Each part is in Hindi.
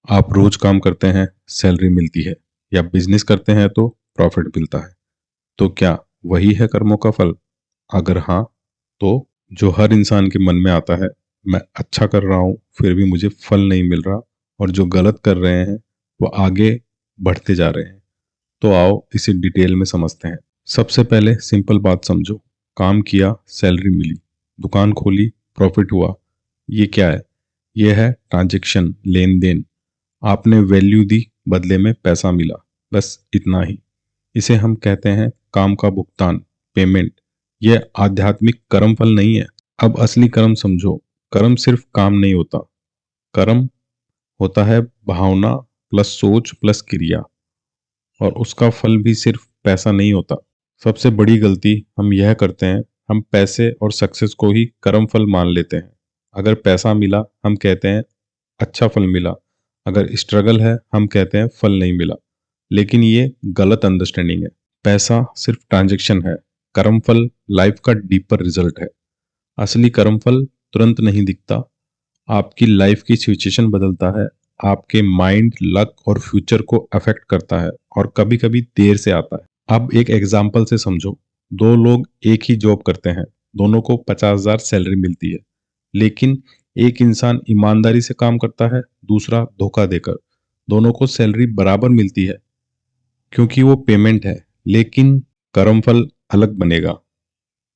आप रोज काम करते हैं, सैलरी मिलती है, या बिजनेस करते हैं तो प्रॉफिट मिलता है। तो क्या वही है कर्मों का फल? अगर हाँ, तो जो हर इंसान के मन में आता है, मैं अच्छा कर रहा हूँ फिर भी मुझे फल नहीं मिल रहा, और जो गलत कर रहे हैं वो आगे बढ़ते जा रहे हैं। तो आओ इसे डिटेल में समझते हैं। सबसे पहले सिंपल बात समझो। काम किया, सैलरी मिली, दुकान खोली, प्रॉफिट हुआ। ये क्या है? ये है ट्रांजैक्शन, लेन देन। आपने वैल्यू दी, बदले में पैसा मिला, बस इतना ही। इसे हम कहते हैं काम का भुगतान, पेमेंट। यह आध्यात्मिक कर्म फल नहीं है। अब असली कर्म समझो। कर्म सिर्फ काम नहीं होता। कर्म होता है भावना प्लस सोच प्लस क्रिया, और उसका फल भी सिर्फ पैसा नहीं होता। सबसे बड़ी गलती हम यह करते हैं, हम पैसे और सक्सेस को ही कर्म फल मान लेते हैं। अगर पैसा मिला, हम कहते हैं अच्छा फल मिला। अगर स्ट्रगल है, हम कहते हैं फल नहीं मिला। लेकिन ये गलत अंडरस्टैंडिंग है। पैसा सिर्फ ट्रांजैक्शन है, कर्मफल लाइफ का डीपर रिजल्ट है। असली कर्मफल तुरंत नहीं दिखता। आपकी लाइफ की सिचुएशन बदलता है, आपके माइंड, लक और फ्यूचर को अफेक्ट करता है, और कभी कभी देर से आता है। अब एक एग्जाम्पल से समझो। दो लोग एक ही जॉब करते हैं, दोनों को 50,000 सैलरी मिलती है। लेकिन एक इंसान ईमानदारी से काम करता है, दूसरा धोखा देकर। दोनों को सैलरी बराबर मिलती है, क्योंकि वो पेमेंट है। लेकिन कर्मफल अलग बनेगा।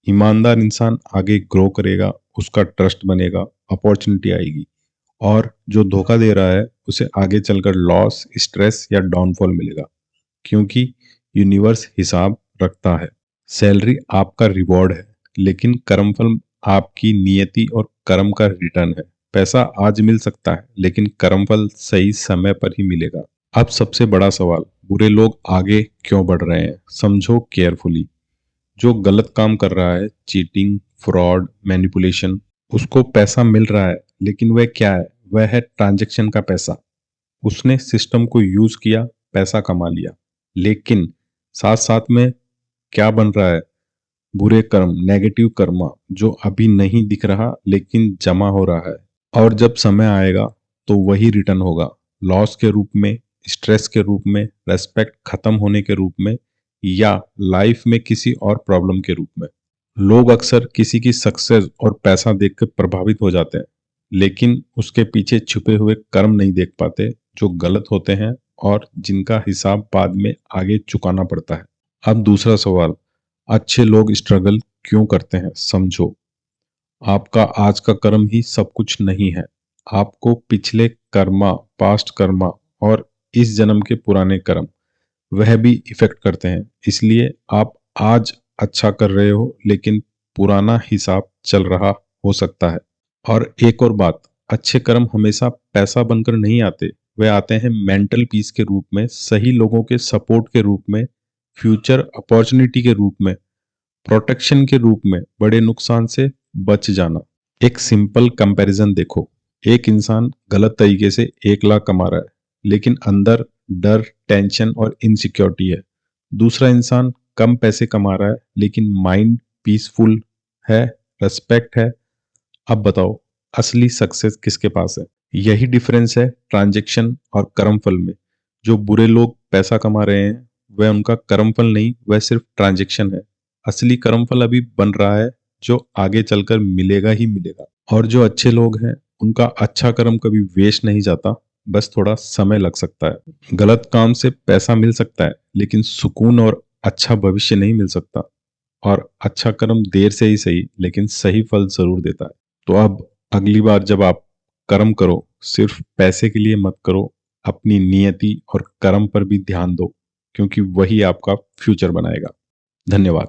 ईमानदार इंसान आगे ग्रो करेगा, उसका ट्रस्ट बनेगा, अपॉर्चुनिटी आएगी। और जो धोखा दे रहा है, उसे आगे चलकर लॉस, स्ट्रेस या डाउनफॉल मिलेगा, क्योंकि यूनिवर्स हिसाब रखता है। सैलरी आपका रिवॉर्ड है, लेकिन कर्मफल आपकी नियति और कर्म का रिटर्न है। पैसा आज मिल सकता है, लेकिन कर्मफल सही समय पर ही मिलेगा। अब सबसे बड़ा सवाल, बुरे लोग आगे क्यों बढ़ रहे हैं? समझो केयरफुली। जो गलत काम कर रहा है, चीटिंग, फ्रॉड, मैनिपुलेशन, उसको पैसा मिल रहा है, लेकिन वह क्या है? वह है ट्रांजैक्शन का पैसा। उसने सिस्टम को यूज किया, पैसा कमा लिया। लेकिन साथ साथ में क्या बन रहा है? बुरे कर्म, नेगेटिव कर्मा, जो अभी नहीं दिख रहा लेकिन जमा हो रहा है। और जब समय आएगा तो वही रिटर्न होगा, लॉस के रूप में, स्ट्रेस के रूप में, रेस्पेक्ट खत्म होने के रूप में, या लाइफ में किसी और प्रॉब्लम के रूप में। लोग अक्सर किसी की सक्सेस और पैसा देखकर प्रभावित हो जाते हैं, लेकिन उसके पीछे छुपे हुए कर्म नहीं देख पाते, जो गलत होते हैं और जिनका हिसाब बाद में आगे चुकाना पड़ता है। अब दूसरा सवाल, अच्छे लोग स्ट्रगल क्यों करते हैं? समझो। आपका आज का कर्म ही सब कुछ नहीं है। आपको पिछले कर्मा, पास्ट कर्मा, और इस जन्म के पुराने कर्म, वह भी इफेक्ट करते हैं। इसलिए आप आज अच्छा कर रहे हो, लेकिन पुराना हिसाब चल रहा हो सकता है। और एक और बात, अच्छे कर्म हमेशा पैसा बनकर नहीं आते। वे आते हैं मेंटल पीस के रूप में, सही लोगों के सपोर्ट के रूप में, फ्यूचर अपॉर्चुनिटी के रूप में, प्रोटेक्शन के रूप में, बड़े नुकसान से बच जाना। एक सिंपल कंपैरिजन देखो। एक इंसान गलत तरीके से 1 लाख कमा रहा है, लेकिन अंदर डर, टेंशन और इनसिक्योरिटी है। दूसरा इंसान कम पैसे कमा रहा है, लेकिन माइंड पीसफुल है, रेस्पेक्ट है। अब बताओ, असली सक्सेस किसके पास है? यही डिफरेंस है ट्रांजैक्शन और कर्मफल में। जो बुरे लोग पैसा कमा रहे हैं, वह उनका कर्मफल नहीं, वह सिर्फ ट्रांजैक्शन है। असली कर्मफल अभी बन रहा है, जो आगे चलकर मिलेगा ही मिलेगा। और जो अच्छे लोग हैं, उनका अच्छा कर्म कभी वेस्ट नहीं जाता, बस थोड़ा समय लग सकता है। गलत काम से पैसा मिल सकता है, लेकिन सुकून और अच्छा भविष्य नहीं मिल सकता। और अच्छा कर्म देर से ही सही, लेकिन सही फल जरूर देता है। तो अब अगली बार जब आप कर्म करो, सिर्फ पैसे के लिए मत करो। अपनी नियति और कर्म पर भी ध्यान दो, क्योंकि वही आपका फ्यूचर बनाएगा। धन्यवाद।